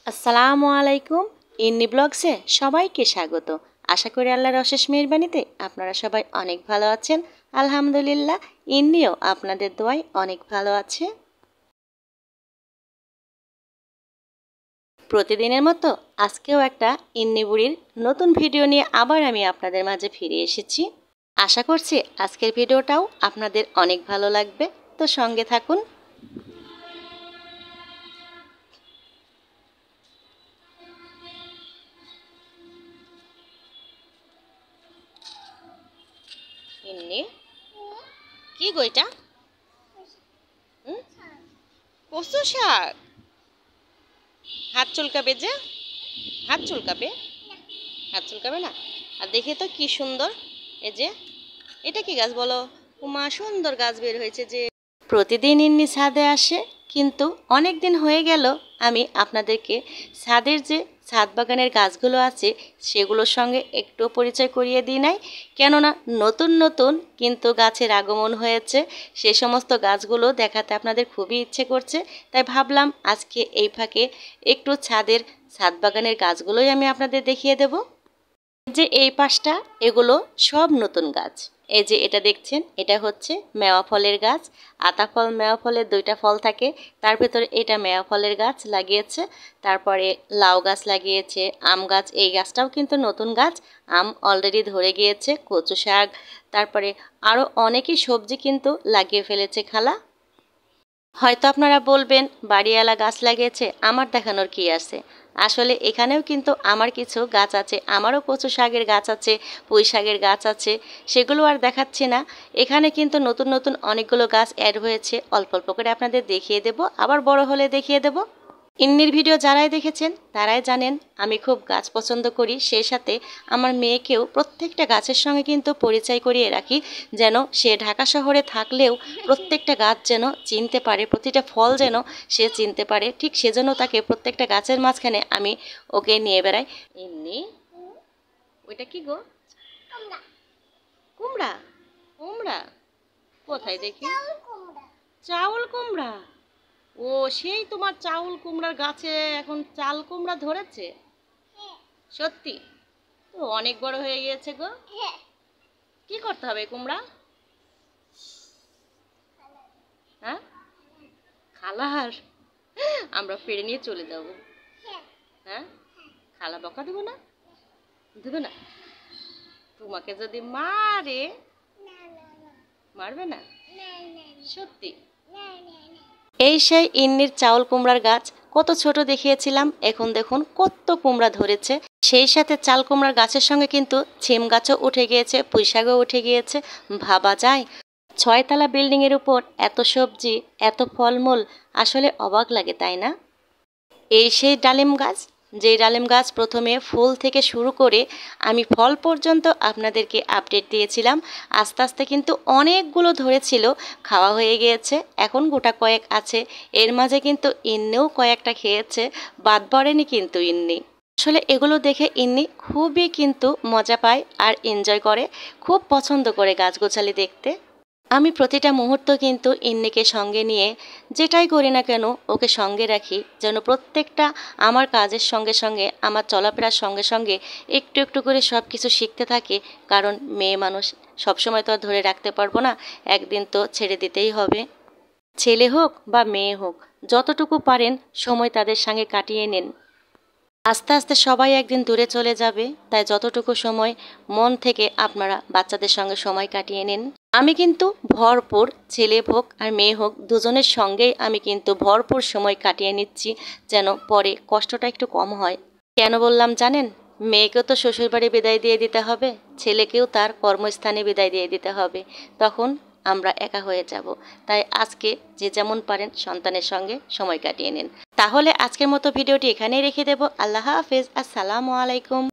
আসসালামু আলাইকুম। ইন্নি ব্লগসে সবাইকে স্বাগত। আশা করি আল্লাহর অশেষ মেহেরবানিতে আপনারা সবাই অনেক ভালো আছেন। আলহামদুলিল্লাহ, ইন্নিও আপনাদের দোয়ায় অনেক ভালো আছে। প্রতিদিনের মতো আজকেও একটা ইন্নি বুড়ির নতুন ভিডিও নিয়ে আবার আমি আপনাদের মাঝে ফিরে এসেছি। আশা করছি আজকের ভিডিওটাও আপনাদের অনেক ভালো লাগবে, তো সঙ্গে থাকুন। ইন্নি কি গো এটা? কচু শাক? হাত চুলকাবে যে, হাত চুলকাবে, হাত চুলকাবে না। আর দেখে তো কি সুন্দর, এই যে এটা কি গাছ বলো? উমা সুন্দর গাছ বের হয়েছে যে। প্রতিদিন ইন্নি ছাদে আসে, কিন্তু অনেক দিন হয়ে গেল আমি আপনাদেরকে ছাদের যে ছাদ বাগানের গাছগুলো আছে সেগুলোর সঙ্গে একটু পরিচয় করিয়ে দিই নাই। কেননা নতুন নতুন কিন্তু গাছের আগমন হয়েছে, সে সমস্ত গাছগুলো দেখাতে আপনাদের খুবই ইচ্ছে করছে। তাই ভাবলাম আজকে এই ফাঁকে একটু ছাদ বাগানের গাছগুলোই আমি আপনাদের দেখিয়ে দেব। যে এই পাশটা, এগুলো সব নতুন গাছ। এই যে এটা দেখছেন, এটা হচ্ছে মেওয়া ফলের গাছ। আতা ফল মেওয়া ফলের দুইটা ফল থাকে, তার ভেতরে এটা মেওয়া ফলের গাছ লাগিয়েছে। তারপরে লাউ গাছ লাগিয়েছে, আম গাছ, এই গাছটাও কিন্তু নতুন গাছ, আম অলরেডি ধরে গিয়েছে। কচু শাক, তারপরে আরও অনেকই সবজি কিন্তু লাগিয়ে ফেলেছে খালা। হয়তো আপনারা বলবেন বাড়িওয়ালা গাছ লাগিয়েছে, আমার দেখানোর কি আছে। আসলে এখানেও কিন্তু আমার কিছু গাছ আছে, আমারও কচু শাকের গাছ আছে, পুঁই শাকের গাছ আছে, সেগুলো আর দেখাচ্ছি না। এখানে কিন্তু নতুন নতুন অনেকগুলো গাছ অ্যাড হয়েছে, অল্প অল্প করে আপনাদের দেখিয়ে দেব, আবার বড় হলে দেখিয়ে দেব। ইন্নির ভিডিও যারাই দেখেছেন তারাই জানেন আমি খুব গাছ পছন্দ করি। সেই সাথে আমার মেয়েকেও প্রত্যেকটা গাছের সঙ্গে কিন্তু পরিচয় করিয়ে রাখি, যেন সে ঢাকা শহরে থাকলেও প্রত্যেকটা গাছ যেন চিনতে পারে, প্রতিটা ফল যেন সে চিনতে পারে। ঠিক সেজন্য তাকে প্রত্যেকটা গাছের মাঝখানে আমি ওকে নিয়ে বেড়াই। ইন্নি, ওইটা কি গো? কুমড়া? কুমড়া কোথায় দেখি? চাউল কুমড়া? ও, সেই তোমার চাউল কুমড়ার গাছে এখন চাল কুমড়া ধরেছে? সত্যি? তো অনেক বড় হয়ে গিয়েছে গো। কি করতে হবে কুমড়া? হ্যাঁ, খালার? আমরা ফিরে নিয়ে চলে যাব? হ্যাঁ, খালা বকা দেবো না? দেবে না? তোমাকে যদি মারে? মারবে না? সত্যি? এই সেই ইন্নির চাউল কুমড়ার গাছ। কত ছোট দেখিয়েছিলাম, এখন দেখুন কত কুমড়া ধরেছে। সেই সাথে চাল কুমড়ার গাছের সঙ্গে কিন্তু ছিম গাছও উঠে গিয়েছে, পুঁই শাকও উঠে গিয়েছে। ভাবা যায়, 6 তলা বিল্ডিংয়ের উপর এত সবজি, এত ফলমূল, আসলে অবাক লাগে, তাই না? এই সেই ডালিম গাছ, যেই ডালিম গাছ প্রথমে ফুল থেকে শুরু করে আমি ফল পর্যন্ত আপনাদেরকে আপডেট দিয়েছিলাম। আস্তে আস্তে কিন্তু অনেকগুলো ধরেছিল, খাওয়া হয়ে গিয়েছে, এখন গোটা কয়েক আছে। এর মাঝে কিন্তু ইন্নিও কয়েকটা খেয়েছে, বাদ পড়েনি কিন্তু ইন্নি। আসলে এগুলো দেখে ইন্নি খুবই কিন্তু মজা পায় আর এনজয় করে, খুব পছন্দ করে গাছগোছালি দেখতে। আমি প্রতিটা মুহূর্ত কিন্তু ইন্নিকে সঙ্গে নিয়ে যেটাই করি না কেন ওকে সঙ্গে রাখি, যেন প্রত্যেকটা আমার কাজের সঙ্গে সঙ্গে, আমার চলাফেরার সঙ্গে সঙ্গে একটু একটু করে সব কিছু শিখতে থাকে। কারণ মেয়ে মানুষ, সবসময় তো আর ধরে রাখতে পারবো না, একদিন তো ছেড়ে দিতেই হবে। ছেলে হোক বা মেয়ে হোক, যতটুকু পারেন সময় তাদের সঙ্গে কাটিয়ে নিন। আস্তে আস্তে সবাই একদিন দূরে চলে যাবে, তাই যতটুকু সময় মন থেকে আপনারা বাচ্চাদের সঙ্গে সময় কাটিয়ে নিন। আমি কিন্তু ভরপুর, ছেলে হোক আর মেয়ে হোক দুজনের সঙ্গেই আমি কিন্তু ভরপুর সময় কাটিয়ে নিচ্ছি, যেন পরে কষ্টটা একটু কম হয়। কেন বললাম জানেন? মেয়েকেও তো শ্বশুরবাড়ি বিদায় দিয়ে দিতে হবে, ছেলেকেও তার কর্মস্থানে বিদায় দিয়ে দিতে হবে, তখন আমরা একা হয়ে যাব। তাই আজকে যে যেমন পারেন সন্তানের সঙ্গে সময় কাটিয়ে নিন। তাহলে আজকের মতো ভিডিওটি এখানেই রেখে দেব। আল্লাহ হাফেজ, আসসালামু আলাইকুম।